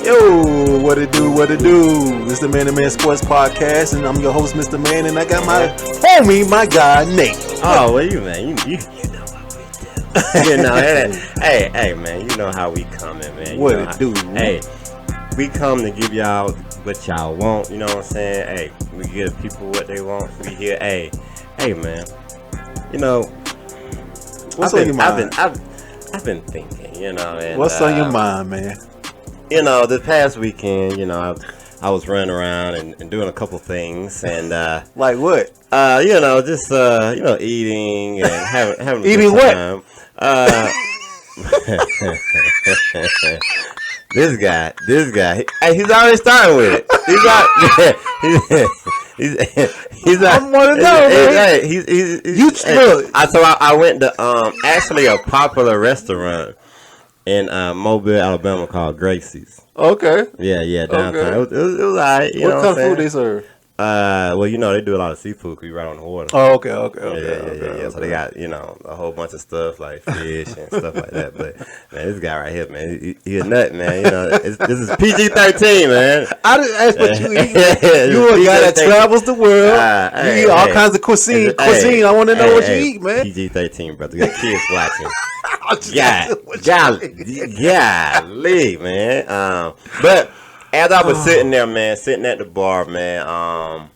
Yo, what it do, what it do? It's the Man to Man Sports Podcast, and I'm your host, Mr. Man, and I got my homie, my guy, Nate. Oh, well, you man, you know how we do. You know, hey, man, you know how we coming, man. What it do? Hey, we come to give y'all what y'all want. You know what I'm saying? Hey, we give people what they want. We here, hey, man. You know, what's on your mind? I've been thinking, you know. And, what's on your mind, man? You know, this past weekend, you know, I was running around and doing a couple things, and like what? You know, just you know, eating and having eating a good time. This guy, hey, he's already starting with it. He's I want to know, man. So I went to actually a popular restaurant in Mobile, Alabama called Gracie's. Okay. Yeah, downtown. Okay. It was alright. What kind of food they serve? Well, you know, they do a lot of seafood because we right on the water. Oh, okay. Yeah. So they got, you know, a whole bunch of stuff like fish and stuff like that. But man, this guy right here, man, he a nut, man. You know, this is PG-13, man. I didn't ask what you eat. You a guy that travels the world. You eat all kinds of cuisine. I want to know what you eat, man. PG-13, brother. You got kids watching. Golly, man. But as I was sitting there, man, sitting at the bar, man,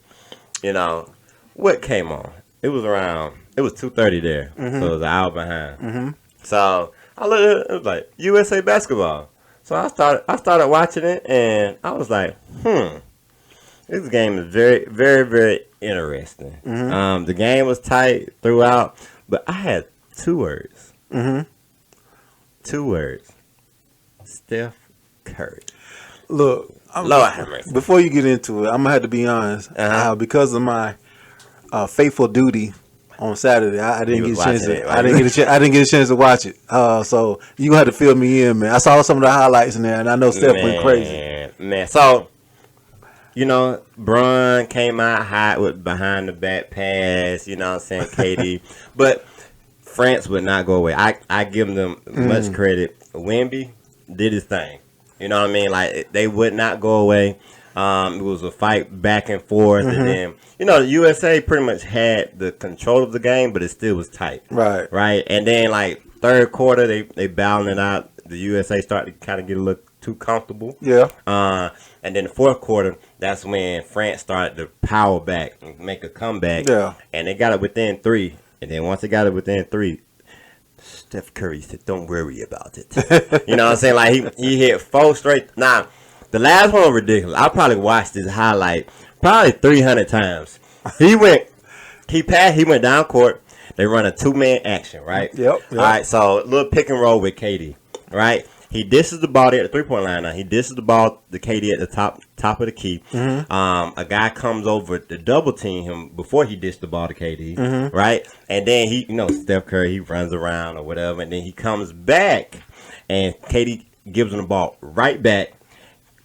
you know, what came on? It was 2:30 there, so it was an hour behind. So I looked, it was like USA basketball. So I started watching it, and I was like, this game is very, very, very interesting. The game was tight throughout, but I had two words. Two words. Steph Curry. Look, Lord have mercy. Before you get into it, I'm gonna have to be honest. Because of my faithful duty on Saturday, I didn't get a chance. I didn't get a chance to watch it. So you gonna have to fill me in, man. I saw some of the highlights in there, and I know Steph went crazy. Man, so you know, Bron came out hot with behind the back pass. You know what I'm saying, KD, but France would not go away. I give them much credit. Wemby did his thing. You know what I mean? Like, they would not go away. It was a fight back and forth. And then, you know, the USA pretty much had the control of the game, but it still was tight. Right. And then, like, third quarter, they balanced it out. The USA started to kind of get a little too comfortable. Yeah. And then the fourth quarter, that's when France started to power back and make a comeback. Yeah. And they got it within 3. And then once they got it within 3, Steph Curry said, "Don't worry about it." You know what I'm saying? Like he hit 4 straight. Now, the last one was ridiculous. I probably watched this highlight probably 300 times. He went down court. They run a 2-man action, right? Yep. All right. So a little pick and roll with KD, right? He dishes the ball there at the 3-point line. Now he dishes the ball to KD at the top of the key. A guy comes over to double team him before he dished the ball to KD, right? And then he, you know, Steph Curry, he runs around or whatever, and then he comes back, and KD gives him the ball right back.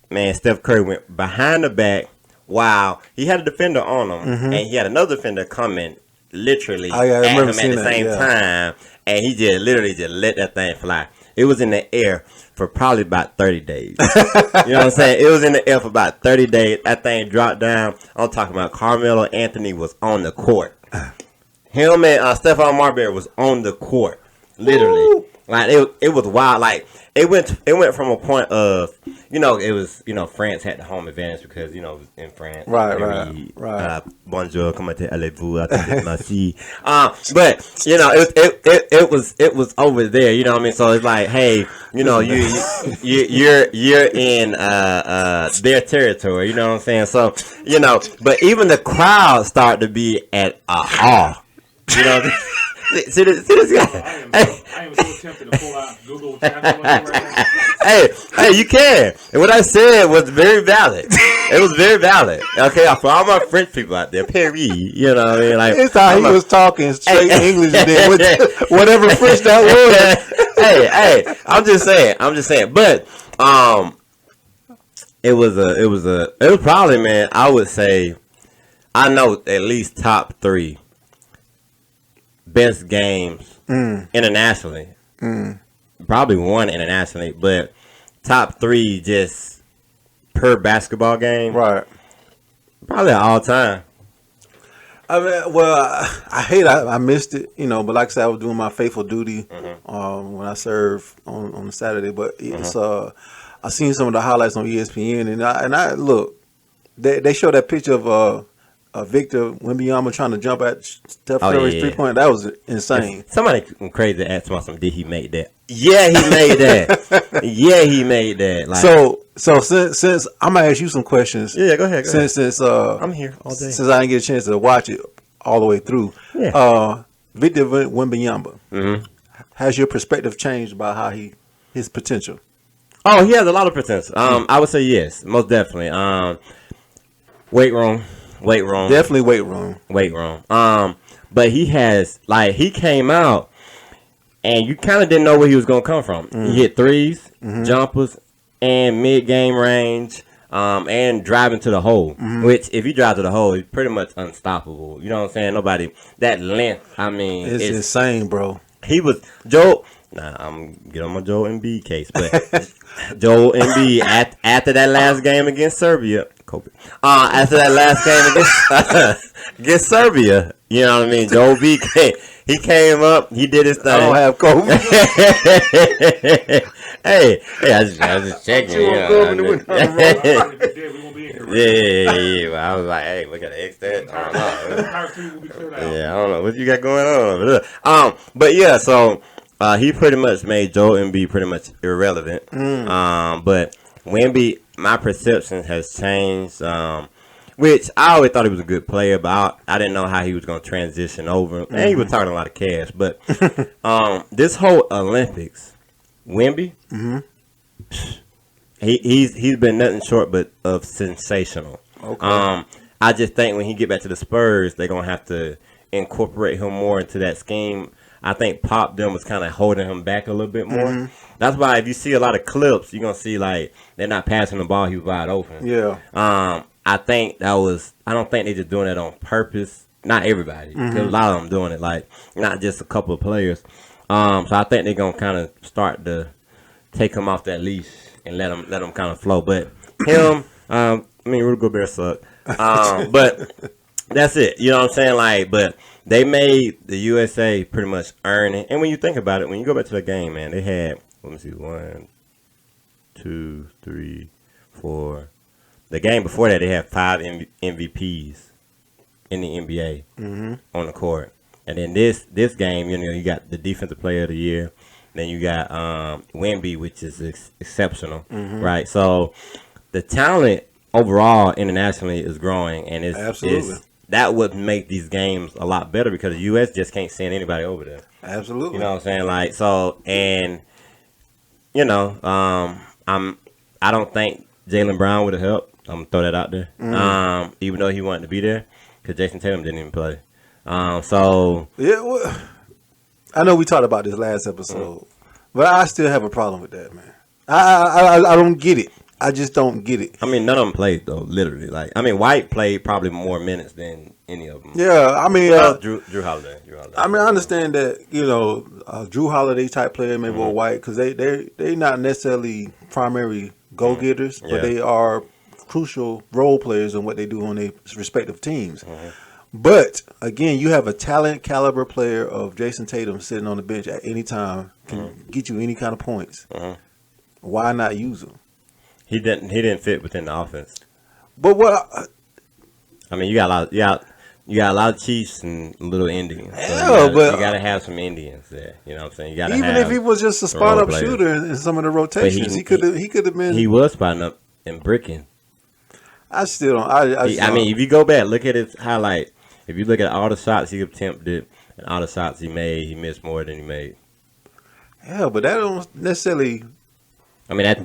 Man, Steph Curry went behind the back. Wow, he had a defender on him, and he had another defender coming literally at him at the same time, and he just literally just let that thing fly. It was in the air for probably about 30 days. You know what I'm saying? It was in the air for about 30 days. That thing dropped down. I'm talking about Carmelo Anthony was on the court. Him and Stephon Marbury was on the court. Literally. Ooh. Like, it was wild. Like, it went from a point of, you know, it was, you know, France had the home advantage because, you know, it was in France. Right. Bonjour, comment allez-vous? But, you know, it was over there, you know what I mean? So it's like, hey, you know, you're in their territory, you know what I'm saying? So, you know, but even the crowd started to be at awe. You know, see this guy. I am so tempted to pull out Google Translate right now. Hey, you can. And what I said was very valid. It was very valid. Okay, for all my French people out there, Paris, you know what I mean? Like, it's how he was talking straight English and then whatever French that was. Hey, I'm just saying. But it was probably, man, I would say, I know at least top 3 best games internationally. Probably 1 internationally, but top 3 just per basketball game. Right. Probably all time. I mean, well, I missed it, but like I said, I was doing my faithful duty when I served on a Saturday. But it's I seen some of the highlights on ESPN, and I look, they show that picture of Victor Wembanyama trying to jump at Steph Curry's 3-point. That was insane. Somebody crazy asked me something. Did he make that? Yeah, he made that. Yeah, he made that. Like, so since I'm gonna ask you some questions. Yeah, go ahead. Since I'm here all day. Since I didn't get a chance to watch it all the way through. Yeah. Victor Wembanyama. Has your perspective changed about how his potential? Oh, he has a lot of potential. I would say yes, most definitely. Weight room. Definitely weight room. But he has, like, he came out and you kind of didn't know where he was going to come from. He hit threes, jumpers, and mid-game range, and driving to the hole, which if you drive to the hole, he's pretty much unstoppable. You know what I'm saying? That length, I mean. It's insane, bro. He was, Joe, I'm getting on my Joel Embiid case, but Joel Embiid, after that last game against Serbia, after that last game against Serbia, you know what I mean? Joel B came up, he did his thing. I don't have COVID. hey, I was just checking. Yeah. Well, I was like, hey, we gotta X that. I don't know. Yeah, I don't know what you got going on. But yeah, so he pretty much made Joel Embiid pretty much irrelevant. But Wemby, my perception has changed. Which I always thought he was a good player, but I didn't know how he was going to transition over. And he was talking a lot of cash. But this whole Olympics, Wemby, he's been nothing short but of sensational. Okay. I just think when he get back to the Spurs, they're going to have to incorporate him more into that scheme. I think Pop them was kind of holding him back a little bit more. That's why if you see a lot of clips, you're going to see, like, they're not passing the ball. He was wide open. Yeah. I think I don't think they're just doing that on purpose. Not everybody. There's a lot of them doing it, like, not just a couple of players. So I think they're going to kind of start to take him off that leash and let him kind of flow. But him, Rudy Gobert sucked. But that's it. You know what I'm saying? Like, but they made the USA pretty much earn it. And when you think about it, when you go back to the game, man, they had, let me see, 1, 2, 3, 4. The game before that, they had 5 MVPs in the NBA on the court. And then this game, you got the Defensive Player of the Year. Then you got Wemby, which is exceptional, right? So the talent overall internationally is growing, and that would make these games a lot better because the U.S. just can't send anybody over there. Absolutely. You know what I'm saying? Like, so, and I don't think Jaylen Brown would have helped. I'm gonna throw that out there. Even though he wanted to be there, because Jason Tatum didn't even play. So yeah, well, I know we talked about this last episode, but I still have a problem with that, man. I don't get it. I just don't get it. I mean, none of them played though. Literally, like, I mean, White played probably more minutes than any of them. Yeah, I mean, Drew Holiday. I mean, I understand that Drew Holiday type player maybe or White because they not necessarily primary go getters, but they are crucial role players in what they do on their respective teams. But again, you have a talent caliber player of Jason Tatum sitting on the bench at any time, can get you any kind of points. Why not use him? He didn't fit within the offense. But what? I mean, you got a lot of Chiefs and little Indians. So but you got to have some Indians there. You know what I'm saying? You got to even if he was just a spot up shooter in some of the rotations, he could have been. He was spotting up and bricking. I still don't. I mean, if you go back, look at his highlight. If you look at all the shots he attempted and all the shots he made, he missed more than he made. Yeah, but that don't necessarily. I mean, that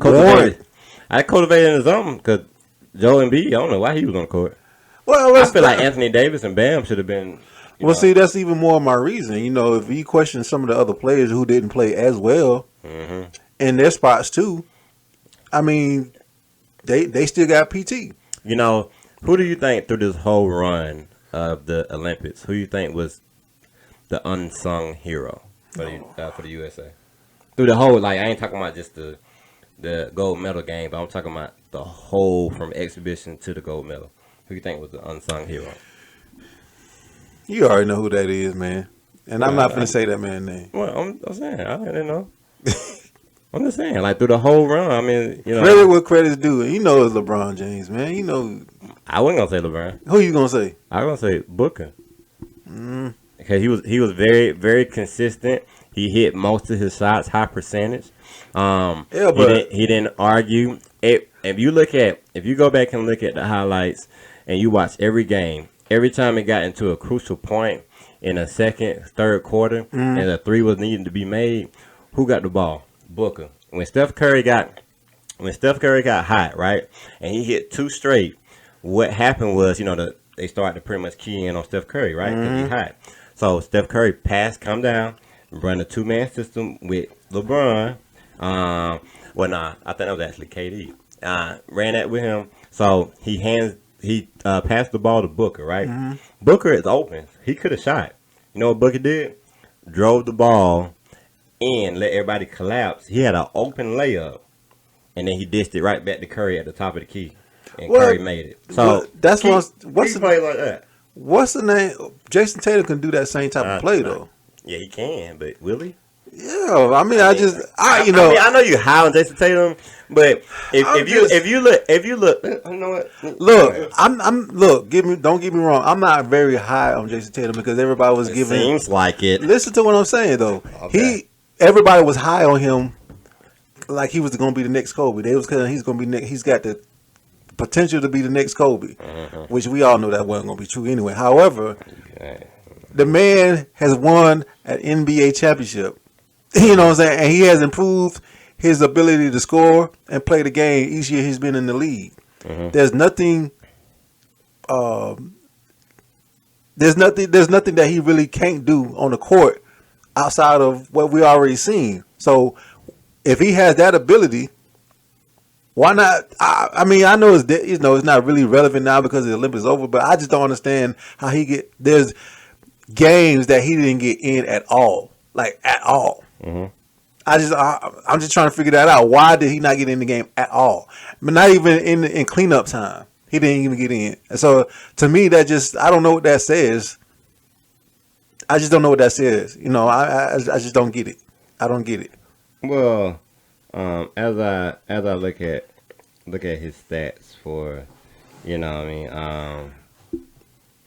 cultivated in his own because Joel Embiid, I don't know why he was on the court. Well, I feel like Anthony Davis and Bam should have been. See, that's even more of my reason. If you question some of the other players who didn't play as well in their spots too, I mean, they still got PT. Who do you think through this whole run of the Olympics, who you think was the unsung hero for the USA? Through the whole, like, I ain't talking about just the gold medal game, but I'm talking about the whole from exhibition to the gold medal? Who you think was the unsung hero? You already know who that is, man. And I'm not going to say that man's name. Well, I'm saying, I didn't know. I'm just saying, like, through the whole run, I mean, you know. Credit what credit's due. You know it's LeBron James, man. You know. I wasn't going to say LeBron. Who you going to say? I was going to say Booker. Because he was very, very consistent. He hit most of his shots, high percentage. Yeah, but he didn't argue. If you go back and look at the highlights and you watch every game, every time it got into a crucial point in a second, third quarter, and a three was needing to be made, who got the ball? Booker. When Steph Curry got hot, right, and he hit 2 straight, what happened was, they started to pretty much key in on Steph Curry, right, because he hot. So Steph Curry passed, come down, run a 2-man system with LeBron. I think that was actually KD. Ran that with him. So he passed the ball to Booker, right? Booker is open. He could have shot. You know what Booker did? Drove the ball in, let everybody collapse. He had an open layup, and then he dished it right back to Curry at the top of the key, and Curry made it. So that's what's play like that. What's the name? Jason Tatum can do that same type of play though. Yeah, he can, but will he? Yeah, I mean, I know you high on Jason Tatum, but if you look, you know what? Look, don't get me wrong. I'm not very high on Jason Tatum because everybody was giving. Seems like it. Listen to what I'm saying though. Okay. Everybody was high on him, like he was going to be the next Kobe. He's going to be. He's got the potential to be the next Kobe, which we all know that wasn't going to be true anyway. However, the man has won an NBA championship. You know what I'm saying? And he has improved his ability to score and play the game each year he's been in the league. There's nothing that he really can't do on the court outside of what we already seen. So if he has that ability, why not? I mean, I know it's not really relevant now because the Olympics is over, but I just don't understand how there's games that he didn't get in at all, like at all. I'm just trying to figure that out. Why did he not get in the game at all? But not even in cleanup time, he didn't even get in. And so to me, I don't know what that says. I just don't know what that says. I just don't get it. I don't get it. Well, as I look at his stats for,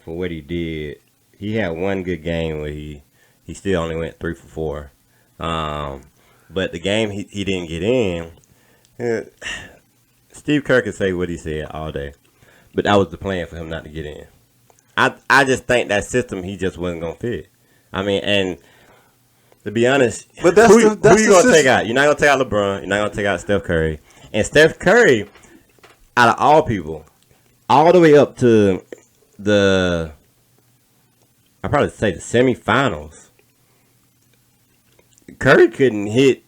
for what he did, he had one good game where he still only went 3 for 4. But the game he didn't get in, Steve Kerr could say what he said all day, but that was the plan for him not to get in. I just think that system he just wasn't gonna fit. I mean, and to be honest, but who you gonna take out? You're not gonna take out LeBron. You're not gonna take out Steph Curry. And Steph Curry, out of all people, all the way up to I'd probably say the semifinals, Curry couldn't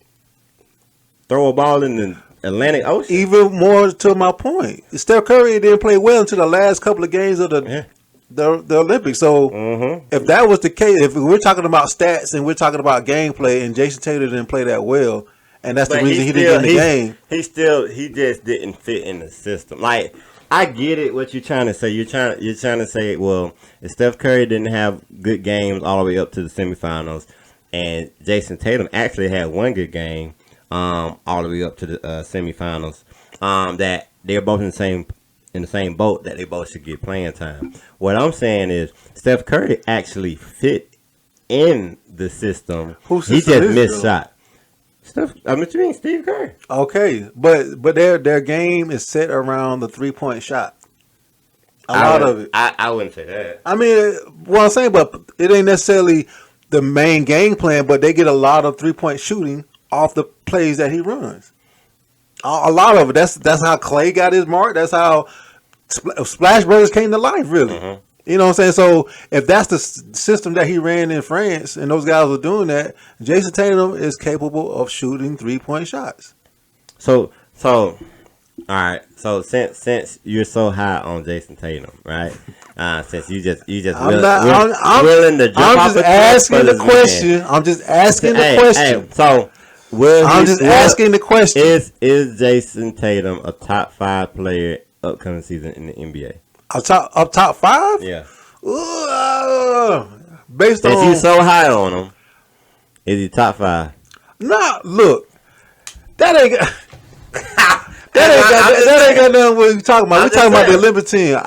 throw a ball in the Atlantic Ocean. Even more to my point, Steph Curry didn't play well until the last couple of games of the Olympics. So if that was the case, if we're talking about stats and we're talking about gameplay, and Jason Tatum didn't play that well, and that's the reason he didn't get in the game. He just didn't fit in the system. Like, I get it what you're trying to say. You're trying to say, well, if Steph Curry didn't have good games all the way up to the semifinals, and Jason Tatum actually had one good game all the way up to the semifinals, that they're both in the same boat, that they both should get playing time. What I'm saying is Steph Curry actually fit in the system. He just missed shot. Steve Curry. Okay, but their game is set around the 3-point shot. A lot of it. I wouldn't say that. I mean, what I'm saying, but it ain't necessarily the main game plan, but they get a lot of 3-point shooting off the plays that he runs. A lot of it. That's how Clay got his mark. That's how Splash Brothers came to life, really. You know what I'm saying? So if that's the system that he ran in France and those guys were doing that, Jason Tatum is capable of shooting 3-point shots. So all right. So since you're so high on Jason Tatum, right? Since you just willing to jump I'm off just asking the question. I'm just asking the question. So I'm just asking the question. Is Jason Tatum a top 5 player upcoming season in the NBA? Up top 5? Yeah. Based on Since you so high on him, is he top 5? Nah, look, that ain't that ain't got nothing what we talking about. We talking about the Olympic team.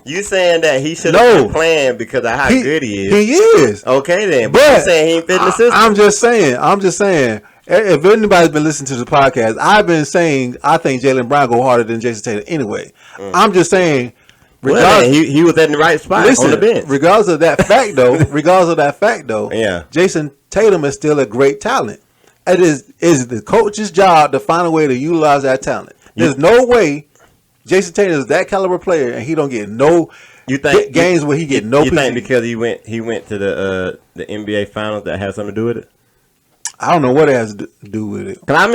You saying that he should have been playing because of how good he is. He is. Okay then, but you saying he ain't fit in the system. I'm just saying. If anybody's been listening to the podcast, I've been saying I think Jaylen Brown go harder than Jason Tatum anyway. I'm just saying. He was in the right spot on the bench. Regardless of that fact, though, yeah, Jason Tatum is still a great talent. It is the coach's job to find a way to utilize that talent. There's no way Jason Tatum is that caliber player and he don't get no games where he get no. You think because he went to the NBA Finals that has something to do with it? I don't know what it has to do with it. Cause I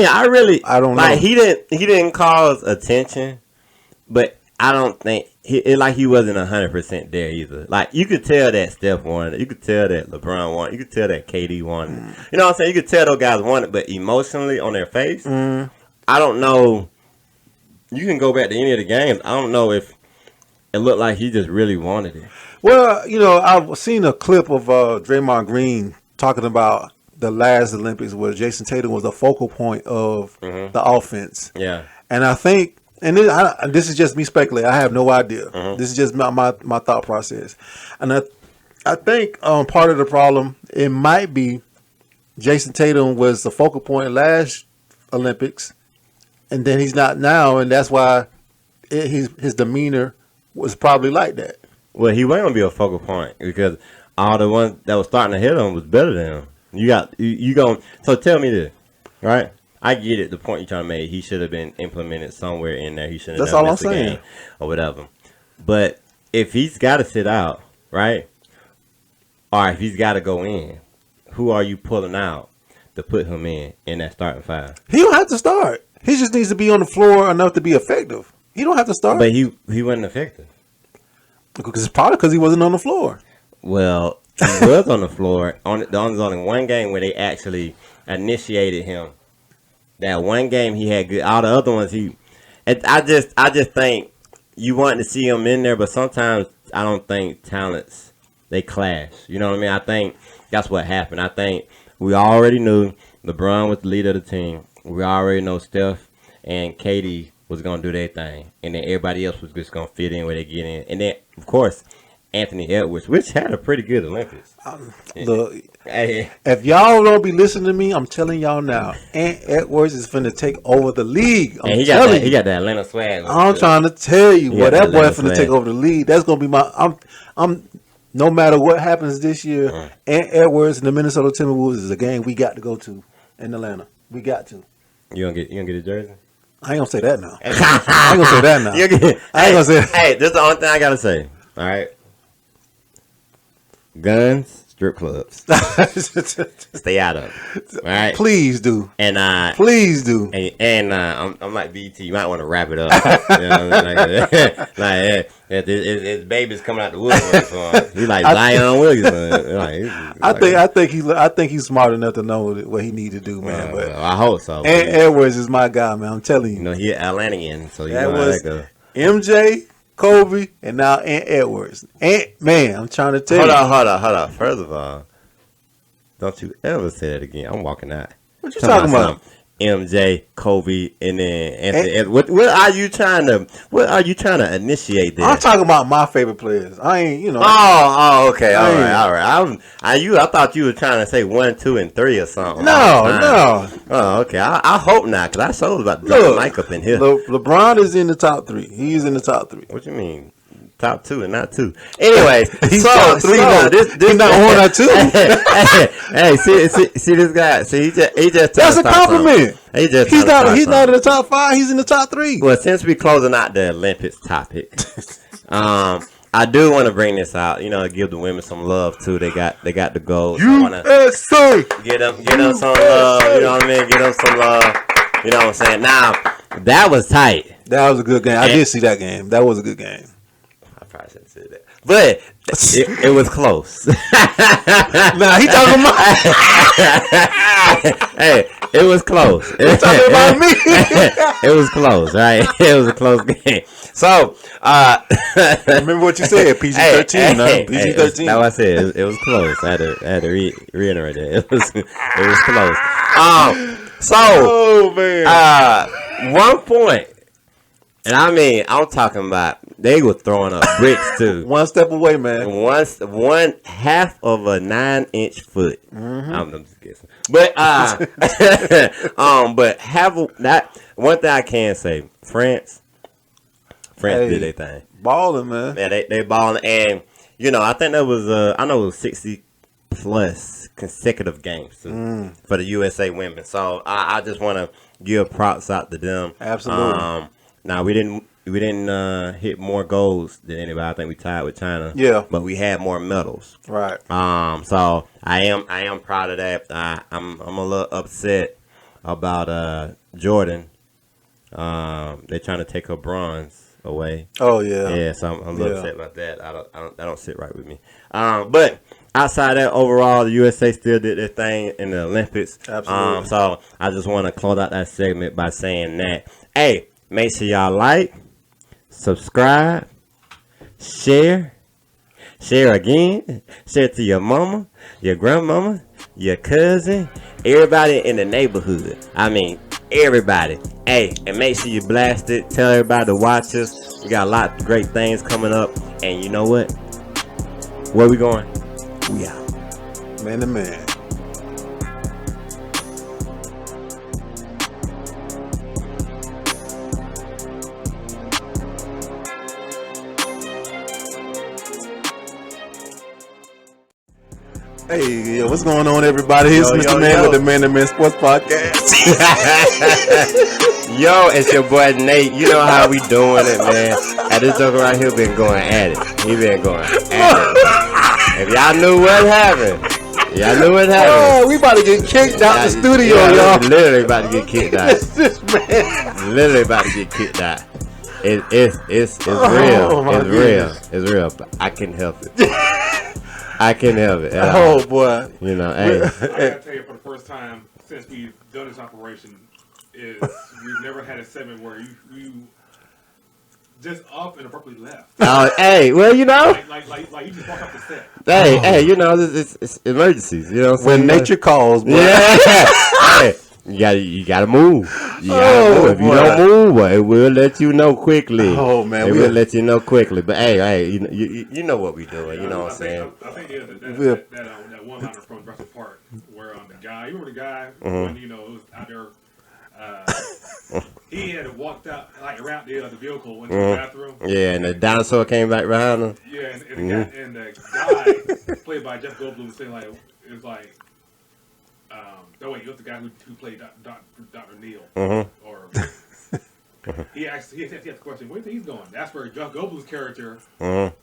don't know. Like he didn't cause attention, but I don't think he wasn't 100% there either. Like you could tell that Steph wanted it, you could tell that LeBron wanted it, you could tell that KD wanted it. You know what I'm saying? You could tell those guys wanted it, but emotionally on their face, I don't know. You can go back to any of the games. I don't know if it looked like he just really wanted it. Well, I've seen a clip of Draymond Green talking about the last Olympics where Jason Tatum was the focal point of the offense. Yeah. And I think, and this is just me speculating, I have no idea. This is just my thought process. And I think part of the problem, it might be Jason Tatum was the focal point last Olympics, and then he's not now, and that's why his demeanor was probably like that. Well, he wasn't going to be a focal point because all the ones that was starting to hit him was better than him. So tell me this, right? I get it. The point you're trying to make, he should have been implemented somewhere in there. He shouldn't have missed the game or whatever. But if he's got to sit out, right? Or if he's got to go in, who are you pulling out to put him in that starting 5? He don't have to start. He just needs to be on the floor enough to be effective. He don't have to start. But he wasn't effective. It's probably because he wasn't on the floor. Well, he was on the floor. There's only one game where they actually initiated him. That one game he had good. All the other ones I just think you want to see him in there, but sometimes I don't think talents they clash. You know what I mean? I think that's what happened. I think we already knew LeBron was the leader of the team. We already know Steph and KD was gonna do their thing, and then everybody else was just gonna fit in where they get in. And then of course Anthony Edwards, which had a pretty good Olympics. Look, if y'all don't be listening to me, I'm telling y'all now, Ant Edwards is finna take over the league. He got that Atlanta swag. I'm trying to tell you, that boy finna take over the league. That's gonna be my. I'm. No matter what happens this year, Ant Edwards and the Minnesota Timberwolves is a game we got to go to in Atlanta. We got to. You gonna get a jersey? I ain't gonna say that now. I ain't gonna say that now. I ain't gonna say that. Hey, this is the only thing I gotta say. All right. Guns, strip clubs. Stay out of it. All right. Please do. And please do. And I'm like BT. You might want to wrap it up. You know, like his baby's coming out the woodwork for him. He's like Zion Williamson. I think he's smart enough to know what he need to do, man. But I hope so. Ant Edwards is my guy, man. I'm telling you. You know, he an Atlantean, so you that know how was that goes. MJ, Kobe, and now Ant Edwards. Man, I'm trying to tell you. Hold on. First of all, don't you ever say that again. I'm walking out. What you talking about? MJ, Kobe, and then Anthony. What are you trying to initiate there? I'm talking about my favorite players. I ain't, Oh, okay, all right. I thought you were trying to say 1, 2, and 3 or something. No. Oh, okay. I hope not, because I saw about to drop the mic up in here. LeBron is in the top 3. He's in the top 3. What you mean? Top 2 and not 2. Anyway, he's top 3 now. This not 1 or 2. hey, see this guy. See, he just. That's a compliment. He's not in the top 5. He's in the top 3. Well, since we're closing out the Olympics topic, I do want to bring this out. Give the women some love too. They got the gold. USA. Get them some love. You know what I mean? Get them some love. You know what I'm saying? Now, that was tight. That was a good game. I did see that game. That was a good game. I probably shouldn't say that. But it was close. Nah, he talking about. Hey, it was close. He talking about me. It was close, right? It was a close game. So, remember what you said? PG-13, PG-13. That's what I said. It was close. I had to reiterate that. It was close. Oh man. 1 point, and I mean, I'm talking about they were throwing up bricks too. One step away, man. One half of a 9-inch foot. I'm just guessing, but but that one thing I can say, France did their thing. Balling, man. Yeah, they balling, and I think that was I know it was 60 plus consecutive games too, for the USA women. So I just want to give props out to them. Absolutely. Now we didn't hit more goals than anybody. I think we tied with China. Yeah. But we had more medals. Right. So I am proud of that. I'm a little upset about Jordan. They're trying to take her bronze away. Oh yeah. Yeah. So I'm a little upset about that. I don't sit right with me. But outside that, overall, the USA still did their thing in the Olympics. Absolutely. So I just want to close out that segment by saying that, hey, make sure y'all like, subscribe, share again, share to your mama, your grandmama, your cousin, everybody in the neighborhood. I mean, everybody. Hey, and make sure you blast it. Tell everybody to watch us. We got a lot of great things coming up. And you know what? Where we going? We out. Man to man. Hey, what's going on, everybody? Here's Mr. Man with the Man to Man Sports Podcast. Yo, it's your boy Nate. You know how we doing it, man. And this joker right here been going at it. He been going at it. If y'all knew what happened, Oh, we about to get kicked out the studio, y'all. Literally about to get kicked out. This man. Literally about to get kicked out. It's real. It's real. It's real. But I can't help it. I can't help it. Oh boy. Hey. I gotta tell you, for the first time since we've done this operation, is we've never had a segment where you just up and abruptly left. Oh, hey, well, Like you just walk off the set. Hey, it's emergencies. You know what I'm saying? When nature calls, boy. Yeah. Hey, you gotta move. You gotta move. If you don't move, well, it will let you know quickly. Oh man, it will let you know quickly. But hey, you know what we doing. You know what I'm saying? I think that one liner from Jurassic Park where the guy, you remember the guy when was out there. He had walked out around the vehicle into the bathroom. Yeah, and the dinosaur came back behind him. Yeah, and the guy played by Jeff Goldblum saying it was like. No wait, it was the guy who played Dr. Neil. Or he asked the question, where do you think he's going? That's where Jeff Goldblum's character, Ian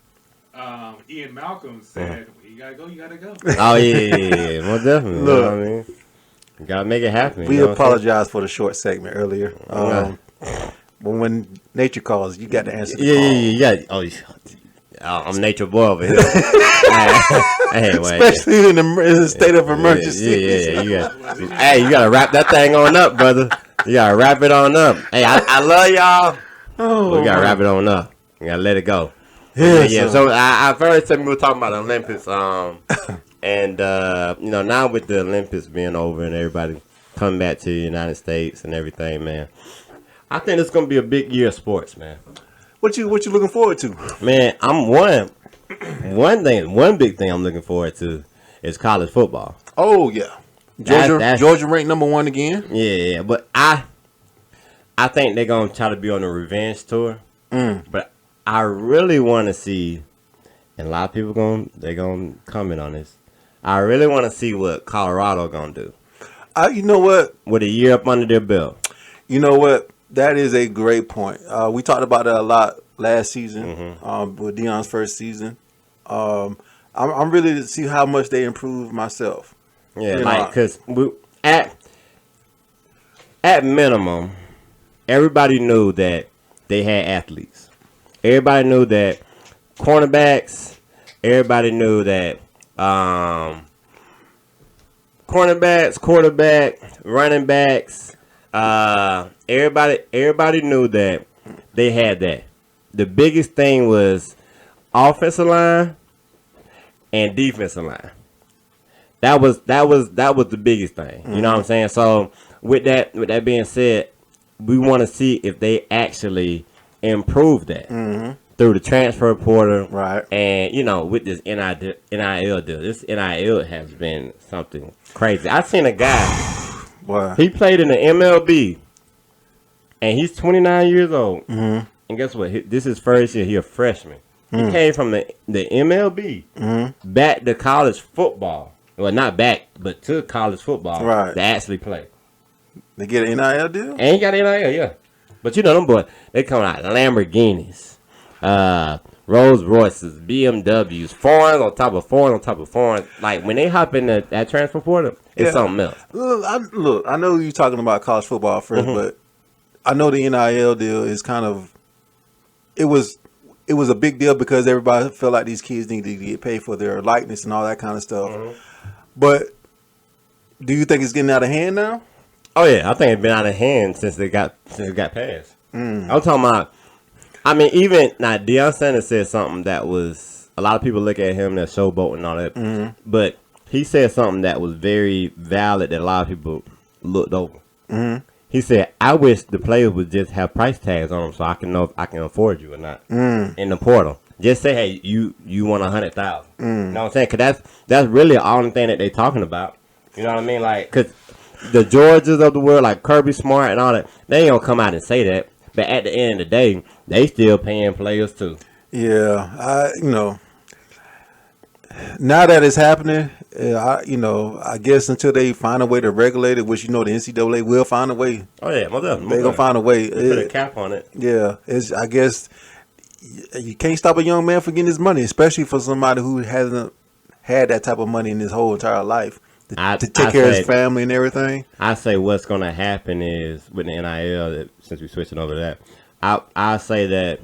Malcolm, said, "You gotta go, you gotta go." Oh yeah, most definitely. Look, you know what I mean, you gotta make it happen. We apologize for the short segment earlier. But when nature calls, you got to answer the call. Yeah. I'm nature boy over here. Anyway, especially in a state of emergency. Yeah. You gotta wrap that thing on up, brother. You gotta wrap it on up. Hey, I love y'all. But we gotta wrap it on up. We gotta let it go. Yeah. So I first time we were talking about the Olympics. And now with the Olympics being over and everybody coming back to the United States and everything, man, I think it's gonna be a big year of sports, man. What you looking forward to? Man, I'm one big thing I'm looking forward to is college football. Oh yeah, Georgia ranked #1 again. Yeah, but I think they're gonna try to be on a revenge tour. But I really want to see, and a lot of people gonna comment on this. I really want to see what Colorado gonna do. You know what? With a year up under their belt. You know what? That is a great point. We talked about that a lot last season with Deion's first season. I'm really to see how much they improve myself. Yeah, because at minimum, everybody knew that they had athletes. Everybody knew that cornerbacks, everybody knew that cornerbacks, quarterback, running backs, everybody knew that they had that. The biggest thing was offensive line and defensive line. That was the biggest thing. You know what I'm saying? So with that being said, we want to see if they actually improve that through the transfer portal, right? And with this NIL deal, this NIL has been something crazy. I seen a guy. Wow. He played in the MLB, and he's 29 years old. And guess what? This is first year. He a freshman. He came from the MLB back to college football. Well, not back, but to college football right. to actually play. They get an NIL deal? And he got an NIL, yeah. But them boys, they come out Lamborghinis, Rolls Royces, BMWs, foreigns on top of foreigns on top of foreigns. Like, when they hop in that transfer portal, it's something else. Look, I know you're talking about college football first, but I know the NIL deal is kind of, it was a big deal because everybody felt like these kids needed to get paid for their likeness and all that kind of stuff. But do you think it's getting out of hand now? Oh yeah, I think it's been out of hand since it got passed. I'm talking about. I mean, even now, Deion Sanders said something that was a lot of people look at him as showboat and all that, but he said something that was very valid that a lot of people looked over. He said, "I wish the players would just have price tags on them so I can know if I can afford you or not in the portal. Just say, hey, you want 100,000. You know what I'm saying? Because that's really the only thing that they're talking about. You know what I mean? Like, because the Georges of the world, like Kirby Smart and all that, they ain't gonna come out and say that. But at the end of the day, they still paying players too. Yeah, now that it's happening, I guess until they find a way to regulate it, which the NCAA will find a way. Oh yeah, they're gonna find a way. Put a cap on it. Yeah, I guess you can't stop a young man from getting his money, especially for somebody who hasn't had that type of money in his whole entire life. To take care of his family and everything. I say what's going to happen is with the NIL, since we're switching over to that, I say that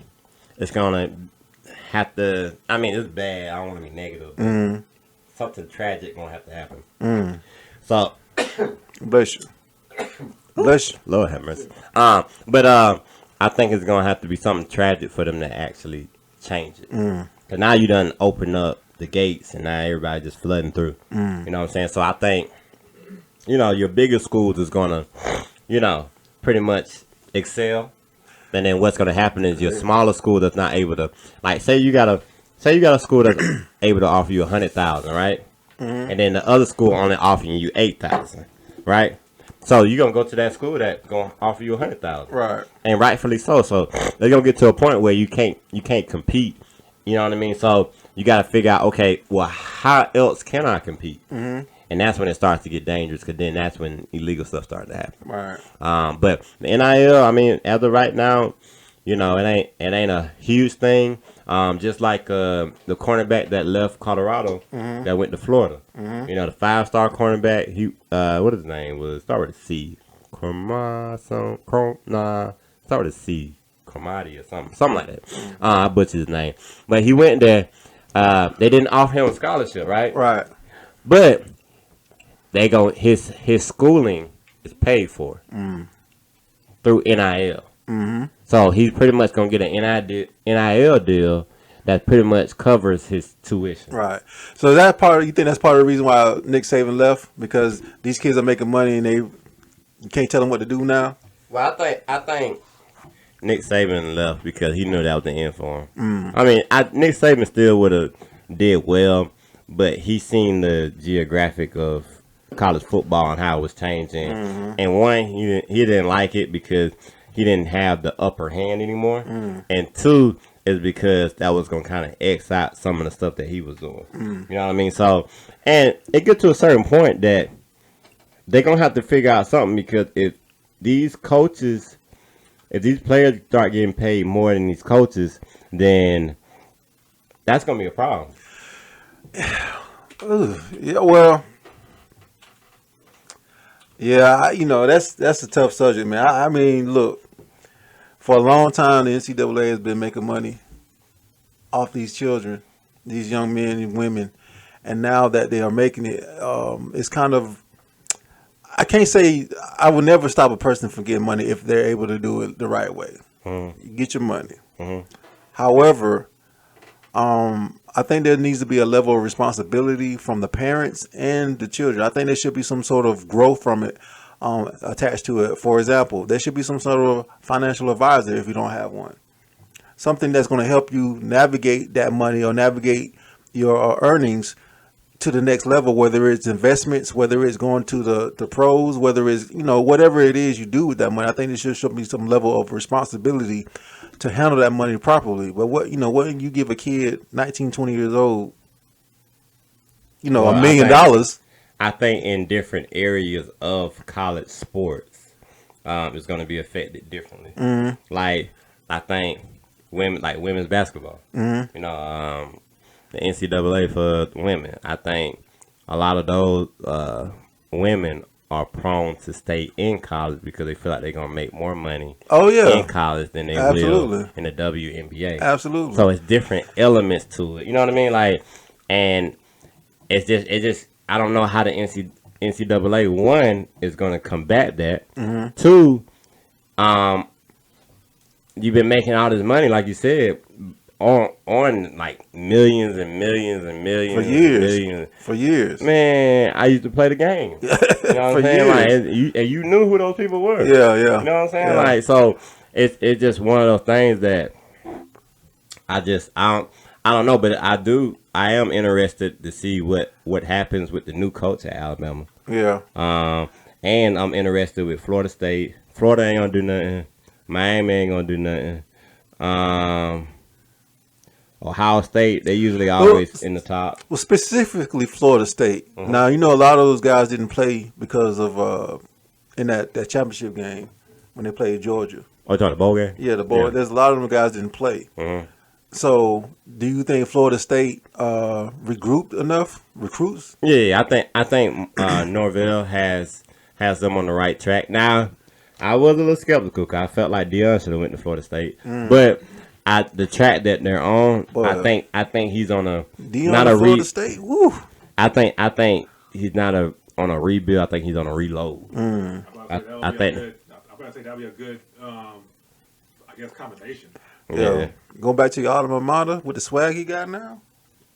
it's going to have to, I mean, it's bad. I don't want to be negative. But something tragic going to have to happen. So. Bless you. Bless you. Lord have mercy. But I think it's going to have to be something tragic for them to actually change it. Because now you done open up the gates and now everybody just flooding through. You know what I'm saying? So I think, your bigger schools is going to, pretty much excel. And then what's going to happen is your smaller school that's not able to, like, say you got a school that's able to offer you 100,000, right? And then the other school only offering you 8,000, right? So you're going to go to that school that's going to offer you 100,000. Right. And rightfully so. So they're going to get to a point where you can't compete. You know what I mean? So you got to figure out, okay, well, how else can I compete? And that's when it starts to get dangerous, because then that's when illegal stuff starts to happen. Right. But the NIL, I mean, as of right now, it ain't a huge thing. Just like the cornerback that left Colorado that went to Florida. The 5-star cornerback, he what his name was? Start with a C. Start with a C. Cromartie or something like that. I butchered his name, but he went there. They didn't offer him a scholarship, right? Right. But they go his schooling is paid for through NIL. So he's pretty much gonna get an NIL deal that pretty much covers his tuition. Right. So you think that's part of the reason why Nick Saban left, because these kids are making money and you can't tell them what to do now? Well, I think Nick Saban left because he knew that was the end for him. I mean, Nick Saban still would have did well, but he seen the geographic of college football and how it was changing. And one, he didn't like it because he didn't have the upper hand anymore. And two is because that was going to kind of X out some of the stuff that he was doing. You know what I mean? So, and it gets to a certain point that they're going to have to figure out something, because if these players start getting paid more than these coaches, then that's going to be a problem. Yeah, well, yeah, that's a tough subject, man. I mean, look, for a long time, the NCAA has been making money off these children, these young men and women, and now that they are making it, it's kind of. I can't say I will never stop a person from getting money if they're able to do it the right way. You get your money. However, I think there needs to be a level of responsibility from the parents and the children. I think there should be some sort of growth from it attached to it. For example, there should be some sort of financial advisor if you don't have one. Something that's going to help you navigate that money or navigate your earnings to the next level, whether it's investments, whether it's going to the pros, whether it's, whatever it is you do with that money. I think there should be some level of responsibility to handle that money properly. But what you give a kid 19, 20 years old, $1 million. I think in different areas of college sports, it's going to be affected differently. Like, I think women's basketball, the NCAA for women. I think a lot of those women are prone to stay in college because they feel like they're gonna make more money in college than they will in the WNBA. Absolutely. So it's different elements to it. You know what I mean? Like, and it's just I don't know how the NCAA one is gonna combat that. Two, you've been making all this money, like you said, on like millions and millions and millions for years. Millions. For years, man. I used to play the game. You know what I'm saying? Like, and you knew who those people were. Yeah. You know what I'm saying? Yeah. Like, so it's just one of those things that I don't know, but I am interested to see what happens with the new coach at Alabama. Yeah. And I'm interested with Florida State. Florida ain't gonna do nothing. Miami ain't gonna do nothing. Ohio State, they usually always in the top. Well, specifically Florida State. Now, a lot of those guys didn't play because of in that championship game when they played Georgia. Oh, you talking the bowl game? Yeah, the bowl. Yeah. There's a lot of them guys didn't play. So, do you think Florida State regrouped enough recruits? Yeah, I think Norvell has them on the right track. Now, I was a little skeptical because I felt like Deion should have went to Florida State, but the track that they're on, boy, I think he's on a Deion not a Florida State. Woo. I think he's not on a rebuild. I think he's on a reload. I think that'd be a good, combination. Yeah. Going back to your alma mater with the swag he got now.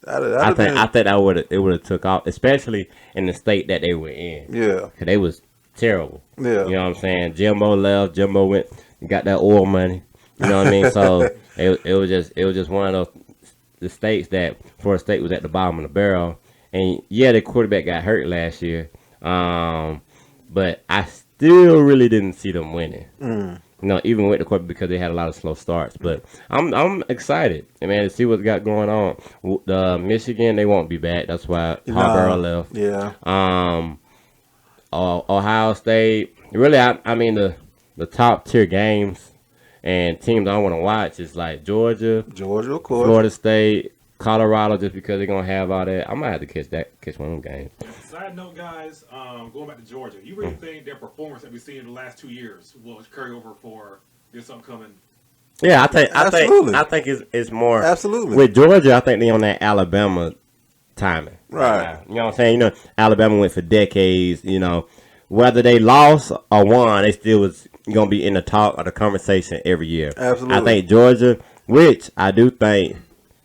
I think that would have took off, especially in the state that they were in. Yeah, because they was terrible. Yeah, you know what I'm saying. Jimbo left. Jimbo went and got that oil money. You know what I mean. So it was just one of the states that Florida State was at the bottom of the barrel. And yeah, the quarterback got hurt last year. But I still really didn't see them winning. Even with the quarterback because they had a lot of slow starts. But I'm excited, man, to see what's got going on. Michigan, they won't be back. That's why Harbaugh left. Yeah. Ohio State. Really, I mean the top tier games and teams I want to watch is like Georgia, of course, Florida State, Colorado, just because they're gonna have all that. I might have to catch one of them games. Side note, guys, going back to Georgia, you really think their performance that we've seen in the last 2 years will carry over for this upcoming? Yeah, I think it's more absolutely with Georgia. I think they on that Alabama timing, right? You know what I'm saying? Alabama went for decades. Whether they lost or won, they still was gonna be in the talk or the conversation every year. Absolutely. I think Georgia, which I do think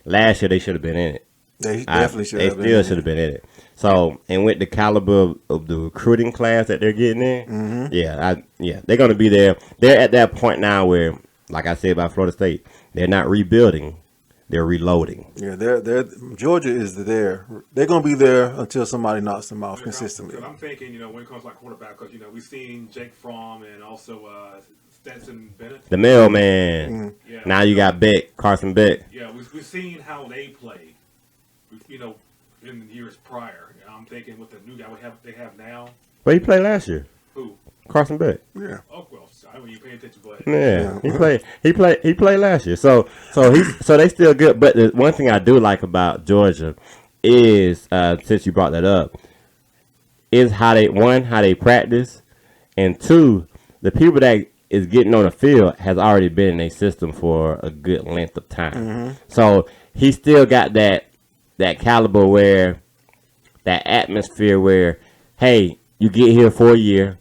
last year they should have been in it. They definitely should have been. They still should have been in it. So, and with the caliber of the recruiting class that they're getting in, they're gonna be there. They're at that point now where, like I said about Florida State, they're not rebuilding. They're reloading. Yeah, they're Georgia is there. They're gonna be there until somebody knocks them off consistently. I'm thinking, when it comes to like quarterback, because we've seen Jake Fromm and also Stetson Bennett, the mailman. Yeah, now you got Carson Beck. Yeah, we've seen how they played. In the years prior. I'm thinking with the new guy they have now. But he played last year. Who? Carson Beck. Yeah. Oh well, I don't even pay attention, but yeah, he played last year. So they still good. But the one thing I do like about Georgia is since you brought that up, is how they practice, and two, the people that is getting on the field has already been in a system for a good length of time. So he still got that caliber where that atmosphere where, hey, you get here for a year,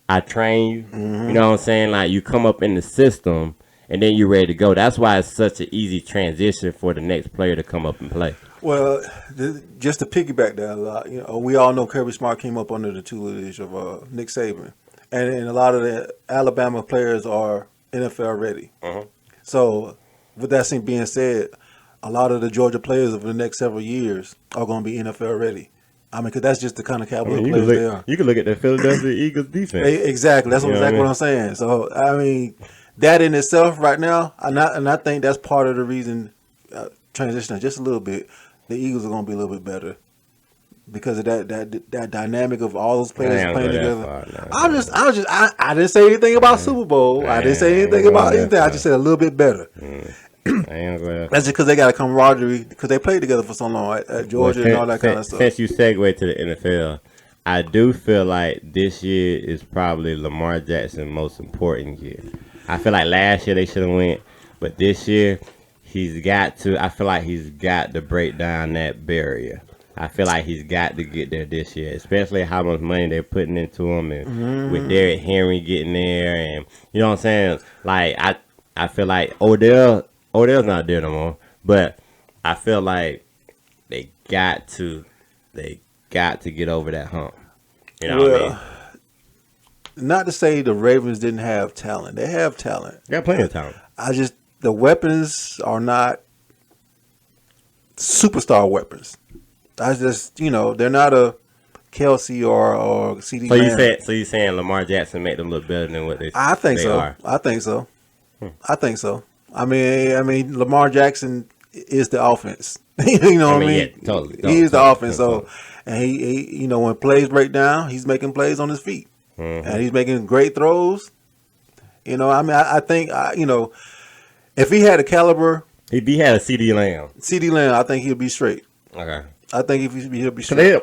I train you. You know what I'm saying? Like you come up in the system and then you're ready to go. That's why it's such an easy transition for the next player to come up and play. Well, just to piggyback that a lot, we all know Kirby Smart came up under the tutelage of Nick Saban, and a lot of the Alabama players are NFL ready. So, with that being said, a lot of the Georgia players over the next several years are going to be NFL ready. I mean, because that's just the kind of caliber of players they are. You can look at the Philadelphia Eagles defense. Exactly, that's exactly what I'm saying. So, I mean, that in itself, right now, and I think that's part of the reason transitioning just a little bit. The Eagles are going to be a little bit better because of that dynamic of all those players playing together. I didn't say anything about Super Bowl. I didn't say anything about anything. I just said a little bit better. That's just because they got a camaraderie because they played together for so long at Georgia and all that kind of stuff. Since you segue to the NFL, I do feel like this year is probably Lamar Jackson's most important year. I feel like last year they should have went, but this year I feel like he's got to break down that barrier. I feel like he's got to get there this year, especially how much money they're putting into him, and with Derrick Henry getting there, and you know what I'm saying. Like I feel like Odell's not there no more, but I feel like they got to get over that hump. You know what I mean? Not to say the Ravens didn't have talent. They have talent. They got plenty of talent. The weapons are not superstar weapons. They're not a Kelsey or CD. So you saying Lamar Jackson make them look better than what they? I think so. Are. I think so. I think so. I mean, Lamar Jackson is the offense. You know what I mean? Yeah, totally, He's the offense. So, and he, when plays break down, he's making plays on his feet, and he's making great throws. I think if he had a caliber, if he had a CD Lamb, I think he'd be straight. Okay. I think he'll be straight.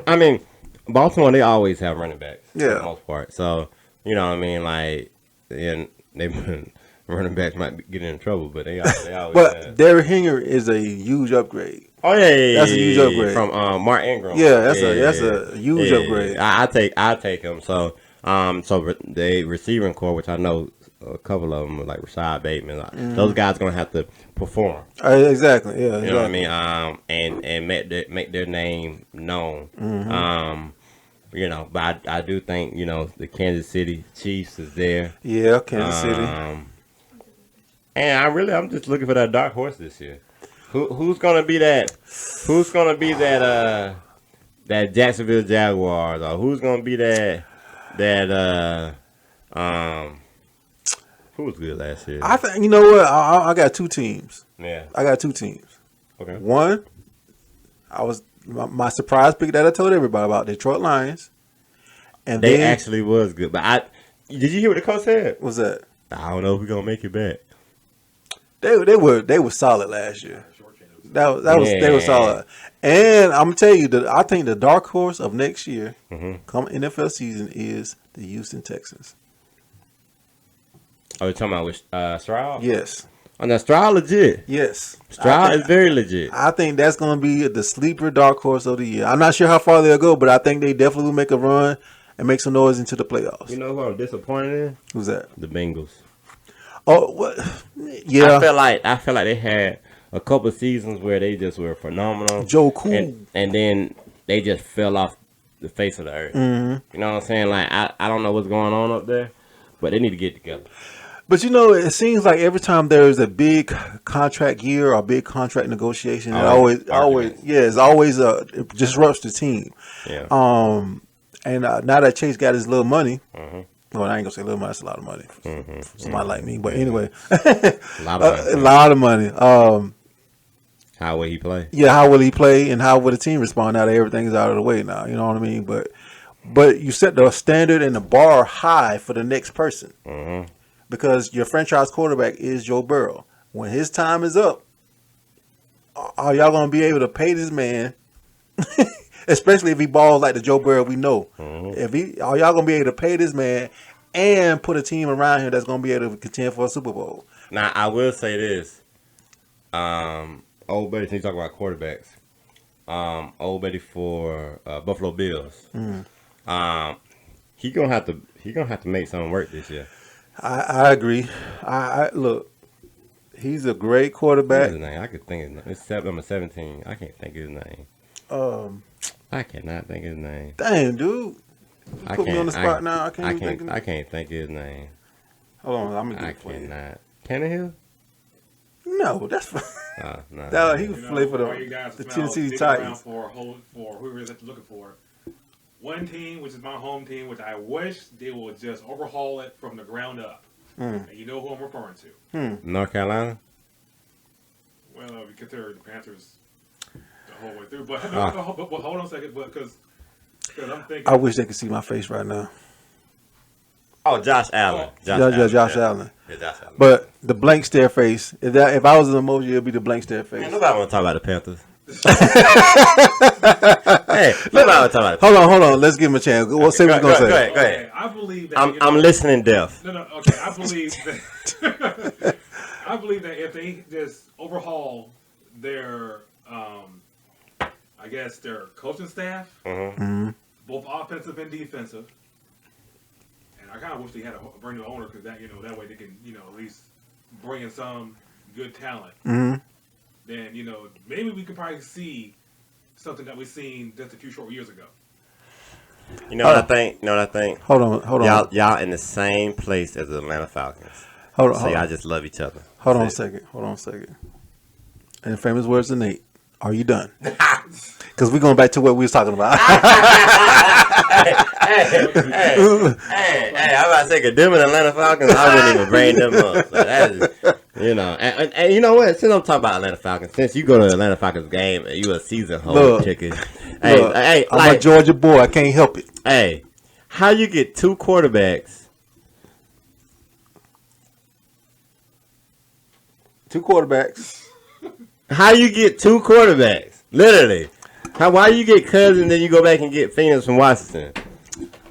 Baltimore, they always have running backs for the the most part. So, you know what I mean? Like, and running backs might get in trouble, but they always But have. Derrick Henry is a huge upgrade. Oh, yeah. That's a huge upgrade. From Mark Ingram. Yeah, that's a huge upgrade. I'll take him. So, the receiving core, which I know a couple of them, like Rashad Bateman, those guys going to have to perform. Exactly, yeah. You know what I mean? And make their name known. But I do think, the Kansas City Chiefs is there. Yeah, Kansas City. And I'm just looking for that dark horse this year. Who's gonna be that? Who's gonna be that? That Jacksonville Jaguars, or who's gonna be that? Who was good last year? I think what I got two teams. Yeah, I got two teams. Okay. One, I was my surprise pick that I told everybody about, Detroit Lions. And they actually was good, but did you hear what the coach said? What's that? I don't know if we're gonna make it back. They were solid last year. They were solid. And I'm gonna tell you that I think the dark horse of next year, come NFL season, is the Houston Texans. Oh, you're talking about with Stroud? Yes. Oh, now Stroud legit. Yes. Stroud is very legit. I think that's gonna be the sleeper dark horse of the year. I'm not sure how far they'll go, but I think they definitely will make a run and make some noise into the playoffs. You know who I'm disappointed in? Who's that? The Bengals. Oh, what? Yeah. I feel like they had a couple of seasons where they just were phenomenal. Joe Cool. And then they just fell off the face of the earth. You know what I'm saying? Like, I don't know what's going on up there, but they need to get together. But it seems like every time there's a big contract year or big contract negotiation, it always disrupts the team. Yeah. And now that Chase got his little money, well, I ain't gonna say little money. That's a lot of money for somebody like me. But anyway, a lot of money. How will he play? Yeah, how will he play, and how will the team respond now that everything's out of the way now? You know what I mean? But you set the standard and the bar high for the next person, because your franchise quarterback is Joe Burrow. When his time is up, are y'all gonna be able to pay this man? Especially if he balls like the Joe Burrow we know. Are y'all gonna be able to pay this man and put a team around him that's gonna be able to contend for a Super Bowl? Now I will say this: old buddy. He's talking about quarterbacks. Old buddy for Buffalo Bills. He gonna have to make something work this year. I agree. I look. He's a great quarterback. What's his name? I could think his name. It's number 17. I can't think of his name. I cannot think of his name. Dang, dude. You put me on the spot now. I can't think of his name. Hold on, I'm gonna get I it for you. cannot. Tannehill? No, that's fine. No. That, he would play for the Tennessee Titans. For whoever is looking for one team, which is my home team, which I wish they would just overhaul it from the ground up. And you know who I'm referring to. North Carolina? Well, if you consider the Panthers the whole way through. But hold on a second, because I'm thinking. I wish they could see my face right now. Oh, Josh Allen. Josh Allen. Yeah, Josh Allen. But the blank stare face. If I was an emoji, it'd be the blank stare face. Man, nobody want to talk about the Panthers. Hey, nobody want to talk about it. Hold on. Let's give him a chance. What's he gonna say? Go ahead. Okay, I believe that. I'm listening deaf. No. Okay, I believe that. I believe that if they just overhaul their, I guess their coaching staff, both offensive and defensive, and I kind of wish they had a brand new owner because that way they can at least bring in some good talent. Then maybe we could probably see something that we seen just a few short years ago. You know what I think? Hold on. Y'all in the same place as the Atlanta Falcons. Hold on. Y'all just love each other. Hold on a second. And famous words of Nate. Are you done? Because we're going back to what we was talking about. Hey, I'm about to say, them and Atlanta Falcons, I wouldn't even bring them up. So that is, and you know what? Since I'm talking about Atlanta Falcons, since you go to Atlanta Falcons game and you a season hold chicken. Hey, I'm a Georgia boy. I can't help it. Hey, how you get two quarterbacks? How you get two quarterbacks? Literally. Why you get Cousins, then you go back and get Phoenix from Washington?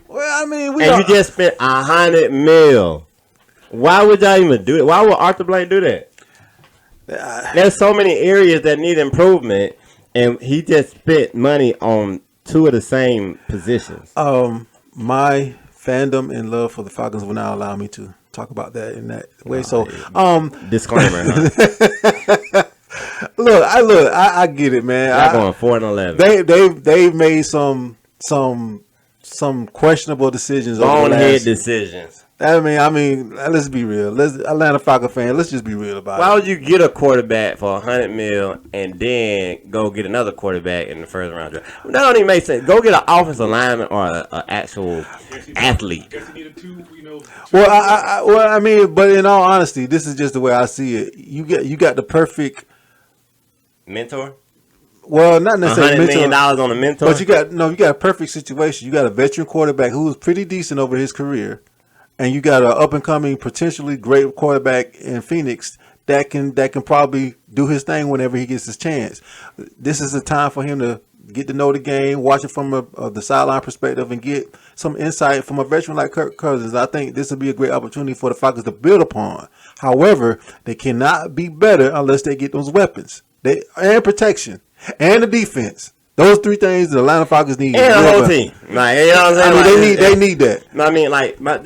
Well, I mean, you just spent $100 million. Why would y'all even do it? Why would Arthur Blank do that? There's so many areas that need improvement, and he just spent money on two of the same positions. My fandom and love for the Falcons will not allow me to talk about that in that way. Disclaimer. Huh? Look, I get it, man. Y'all going 4-11. They've made some questionable decisions. Bonehead decisions. I mean, let's be real. Atlanta Falcon fan, let's just be real about it. Why would you get a quarterback for $100 million and then go get another quarterback in the first round draft? That don't even make sense. Go get an offensive lineman or an actual athlete. Well, I mean, but in all honesty, this is just the way I see it. You got the perfect mentor. Well, not necessarily $100 million on a mentor, but you got a perfect situation. You got a veteran quarterback who was pretty decent over his career. And you got an up and coming, potentially great quarterback in Phoenix that can probably do his thing whenever he gets his chance. This is a time for him to get to know the game, watch it from the sideline perspective, and get some insight from a veteran like Kirk Cousins. I think this would be a great opportunity for the Falcons to build upon. However, they cannot be better unless they get those weapons, and protection, and the defense. Those three things the Atlanta Falcons need. And the whole team. Like, you know what I'm saying? They need that. I mean, like, I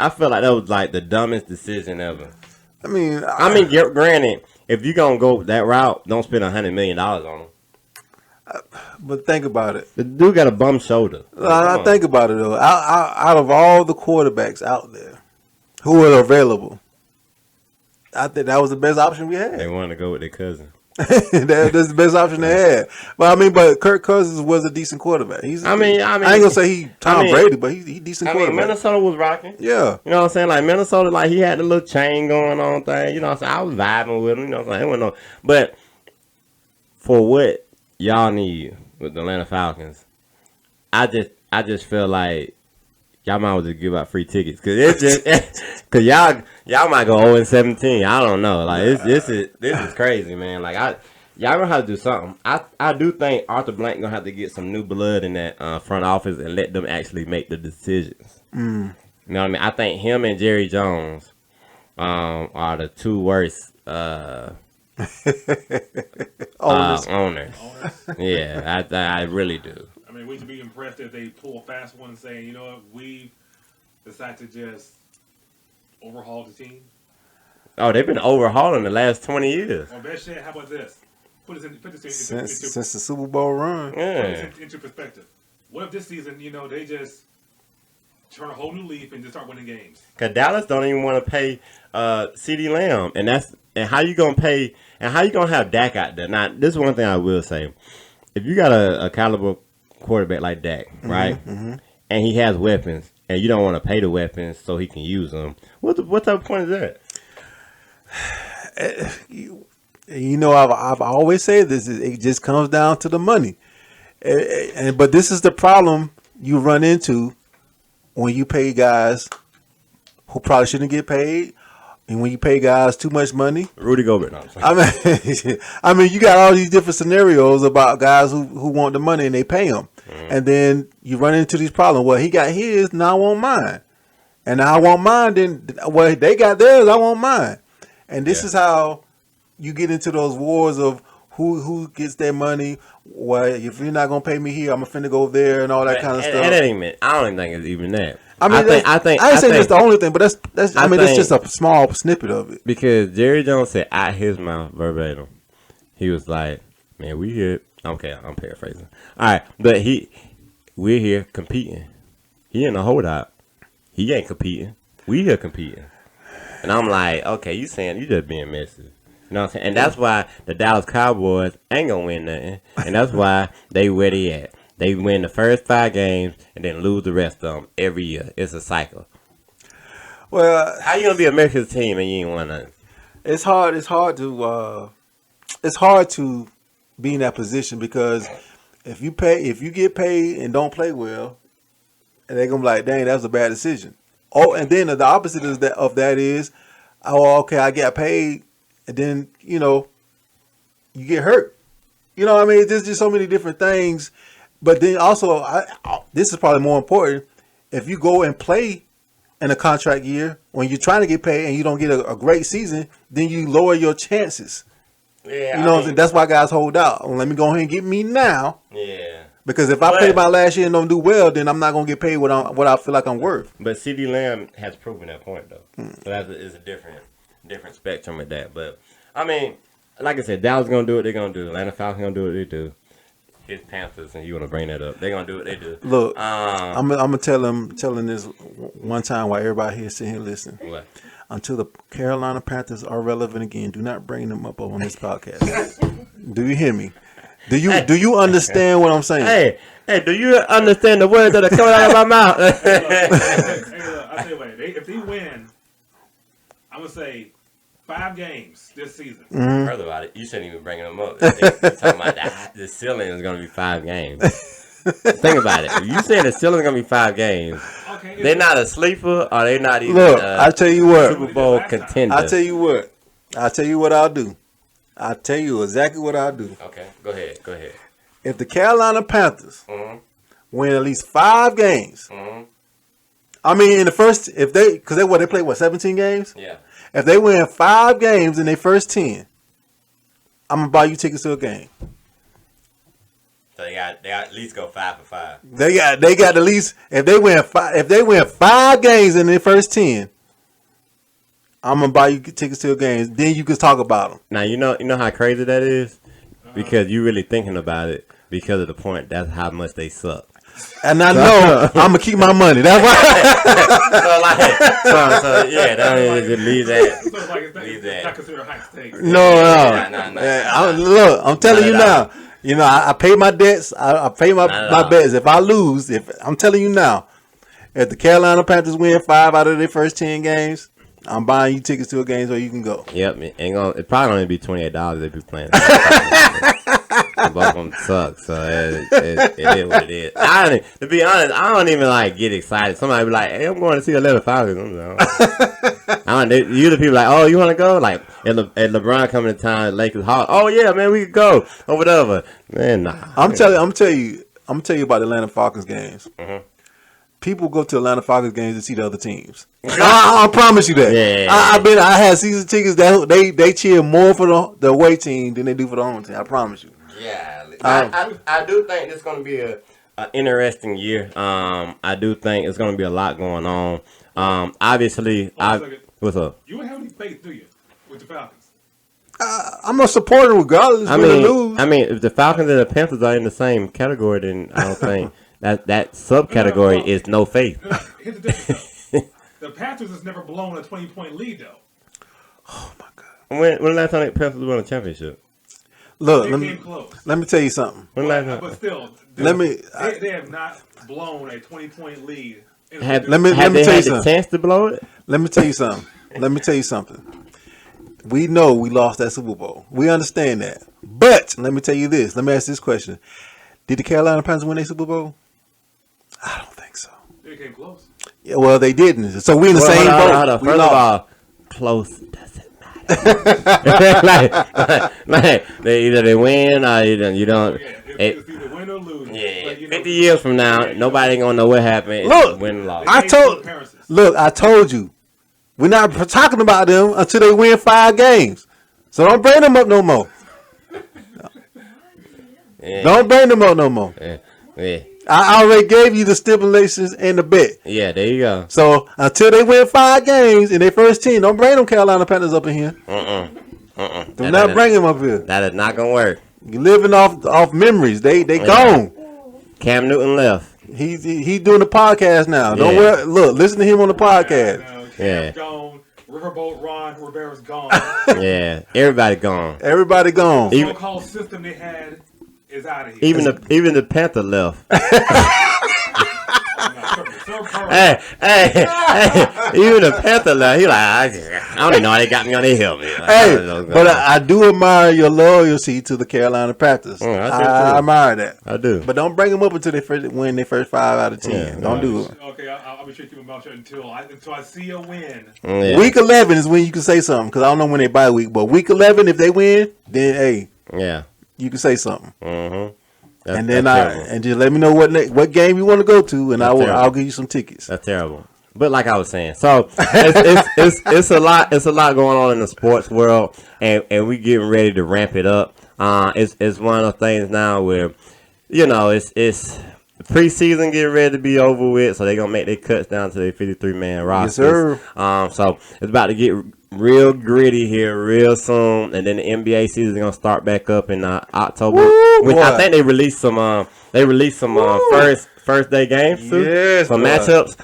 feel like that was like the dumbest decision ever. I mean, granted, if you're going to go that route, don't spend $100 million on them. But think about it. The dude got a bum shoulder. I think about it, though. Out of all the quarterbacks out there who are available, I think that was the best option we had. They wanted to go with their cousin. That's the best option they had. But Kirk Cousins was a decent quarterback. I ain't gonna say he Tom Brady, but he decent quarterback. Minnesota was rocking. Yeah. You know what I'm saying? Like Minnesota, like he had the little chain going on thing. You know what I'm saying? I was vibing with him. You know what I'm saying? But for what y'all need with the Atlanta Falcons, I just feel like y'all might as well just give out free tickets because y'all might go 0-17. I don't know. Like this is crazy, man. Like y'all gonna have to do something. I do think Arthur Blank gonna have to get some new blood in that front office and let them actually make the decisions. You know what I mean? I think him and Jerry Jones are the two worst Owners. Yeah, I really do. I mean, we should be impressed if they pull a fast one and say, you know what, we decide to just overhaul the team. Oh, they've been overhauling the last 20 years. Or best yet, how about this? Put this Since the Super Bowl run. Yeah. into perspective. What if this season, they just turn a whole new leaf and just start winning games? Cause Dallas don't even want to pay CeeDee Lamb, and how you gonna pay, and how you gonna have Dak out there? Now, this is one thing I will say: if you got a caliber quarterback like Dak, right, and he has weapons, and you don't want to pay the weapons so he can use them, what type of point is that? I've always said this. It just comes down to the money, but this is the problem you run into when you pay guys who probably shouldn't get paid, and when you pay guys too much money. Rudy Gobert. No, I mean, you got all these different scenarios about guys who want the money and they pay them, and then you run into these problems. Well, he got his, now I want mine, and I want mine. Then, well, they got theirs, I want mine, and this is how you get into those wars of who gets their money. Well, if you're not gonna pay me here, I'm finna go there and all that kind of stuff. And I don't even think it's even that. I mean, I ain't saying that's the only thing, but that's just a small snippet of it. Because Jerry Jones said out his mouth verbatim, he was like, "Man, we here." Okay, I'm paraphrasing. All right, but we're here competing. He in a holdout. He ain't competing. We here competing. And I'm like, okay, you saying you just being messy. You know what I'm saying? And that's why the Dallas Cowboys ain't gonna win nothing. And that's why they where they at. They win the first 5 games and then lose the rest of them every year. It's a cycle. Well, how you gonna be a American team and you ain't won nothing? It's hard to be in that position, because if you get paid and don't play well, and they're gonna be like, dang, that was a bad decision. Oh, and then the opposite of that is, oh, okay, I got paid, and then you get hurt. You know what I mean? There's just so many different things. But then also, this is probably more important. If you go and play in a contract year when you're trying to get paid and you don't get a great season, then you lower your chances. Yeah, that's why guys hold out. Well, let me go ahead and get me now. Yeah. Because if I play my last year and don't do well, then I'm not gonna get paid what I feel like I'm worth. But CeeDee Lamb has proven that point though. So that is a different spectrum of that. But I mean, like I said, Dallas gonna do what they're gonna do. Atlanta Falcons gonna do what they do. His Panthers, and you want to bring that up? They're gonna do what they do. Look, I'm gonna telling this one time while everybody here sitting here listening. What? Until the Carolina Panthers are relevant again, do not bring them up on this podcast. Do you hear me? Do you understand what I'm saying? Hey, do you understand the words that are coming out of my mouth? I'll tell you what. If they win, I'm gonna say 5 games this season. Heard about it. You shouldn't even bring them up. You're talking about the ceiling is going to be 5 games. Think about it. If you saying the ceiling is going to be 5 games, okay, they're not a sleeper, or they're not even I tell you what, Super Bowl contender. I tell you what I'll do. I'll tell you exactly what I'll do. Okay, go ahead. If the Carolina Panthers win at least 5 games, I mean, in the first, because they played 17 games? Yeah. If they win 5 games in their first 10, I'm gonna buy you tickets to a game. So they got at least go 5 for 5. They got at least, if they win 5 games in their first 10, I'm gonna buy you tickets to a game. Then you can talk about them. Now you know how crazy that is, because you really thinking about it because of the point. That's how much they suck. And I know I'm gonna keep my money. That's why. so yeah, that leave that. Leave that. Not considered high stakes. No. Look, I'm telling you now. I pay my debts. I pay my bets. If I lose, I'm telling you now, if the Carolina Panthers win 5 out of their first 10 games, I'm buying you tickets to a game so you can go. Yep, it probably only be $28 if you playing. Both of them suck, so it is what it is. To be honest, I don't even get excited. Somebody be like, "Hey, I'm going to see 11 Falcons." You the people like, "Oh, you want to go?" Like, and LeBron coming to town, Lakers hot. Oh yeah, man, we could go or whatever. Man, nah. I'm telling you about the Atlanta Falcons games. people go to Atlanta Falcons games to see the other teams. I promise you that. Yeah. I had season tickets that they cheer more for the away team than they do for the home team. I promise you. Yeah, I do think it's going to be an interesting year. I do think it's going to be a lot going on. Obviously, what's up? You don't have any faith, do you, with the Falcons? I'm a supporter regardless. Win or lose. I mean, if the Falcons and the Panthers are in the same category, then I don't think that subcategory is no faith. Here's the difference. The Panthers has never blown a 20-point lead, though. Oh my God! When the last time the Panthers won a championship? Look, They came close. let me tell you something. But still, they have not blown a 20-point lead. Have Let me they tell you had the something. chance to blow it? Let me tell you something. We know we lost that Super Bowl. We understand that. But let me tell you this. Let me ask this question. Did the Carolina Panthers win a Super Bowl? I don't think so. They came close. Yeah, well, they didn't. So we in the same boat. Hold on. We First lost. of all, close doesn't matter. like either they win or you don't. Yeah, it's either win or lose. Yeah, But, 50 years from now, nobody gonna know what happened. Look, Win and loss. I told you. We're not talking about them until they win 5 games. So don't bring them up no more. Yeah. Don't bring them up no more. Yeah. I already gave you the stipulations and the bet. Yeah, there you go. So until they win 5 games in their first team, don't bring them Carolina Panthers up in here. Do not bring them up here. That is not gonna work. You're living off memories. They gone. Cam Newton left. He's doing the podcast now. Don't worry. Look, listen to him on the podcast. Cam's gone. Riverboat Ron Rivera's gone. Yeah, everybody gone. Everybody gone. The so-called system they had is out of here. Even the Panther left. Hey, Even the Panther left. He like, I don't even know how they got me on their helmet. Like, but I do admire your loyalty to the Carolina Panthers. I admire that. I do. But don't bring them up until they win their first 5 out of 10. Yeah, don't do it. Okay, I'll be sure to keep my mouth shut until I see a win. Yeah. Week 11 is when you can say something because I don't know when they bye week. But week 11, if they win, then hey, you can say something. Mm-hmm. And then just let me know what game you want to go to, and I'll give you some tickets. That's terrible. But like I was saying, so it's a lot going on in the sports world, and we getting ready to ramp it up. It's one of the things now where, it's preseason getting ready to be over with, so they're gonna make their cuts down to their 53-man roster. Yes, sir. So it's about to get real gritty here real soon, and then the NBA season is gonna start back up in October. Which I think they released some. First day games too. Yes, some matchups.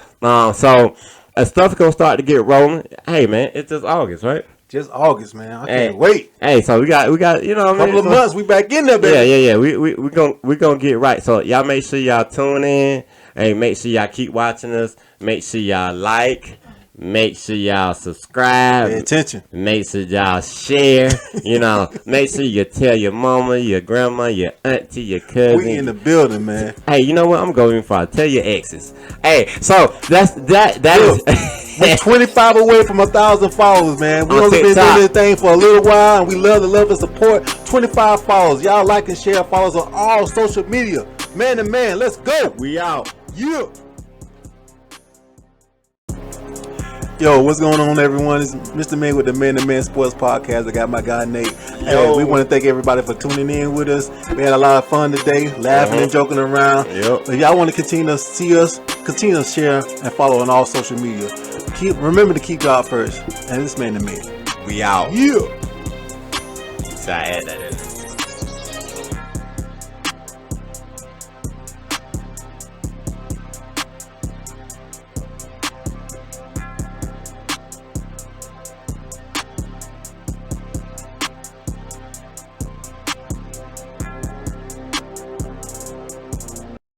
So as stuff's gonna start to get rolling. Hey man, it's just August, right? Just August, man. I can't wait. Hey, so we got couple of months. We back in there, baby. Yeah. We gonna get right. So y'all make sure y'all tune in. Hey, make sure y'all keep watching us. Make sure y'all like. Make sure y'all subscribe. Pay attention. Make sure y'all share. Make sure you tell your mama, your grandma, your auntie, your cousin. We in the building, man. Hey, you know what? I'm going for it. Tell your exes. Hey, so that is. We're 25 away from 1,000 followers, man. We only been doing this thing for a little while, and we love the love and support. 25 followers. Y'all like and share. Follow us on all social media. Man to man, let's go. We out. Yeah. Yo, what's going on, everyone? It's Mr. Man with the Man to Man Sports Podcast. I got my guy Nate. Hey, we want to thank everybody for tuning in with us. We had a lot of fun today, laughing and joking around. Yep. If y'all want to continue to see us, continue to share and follow on all social media. Remember to keep God first. And this Man to Man. We out. Yeah. So I add that in.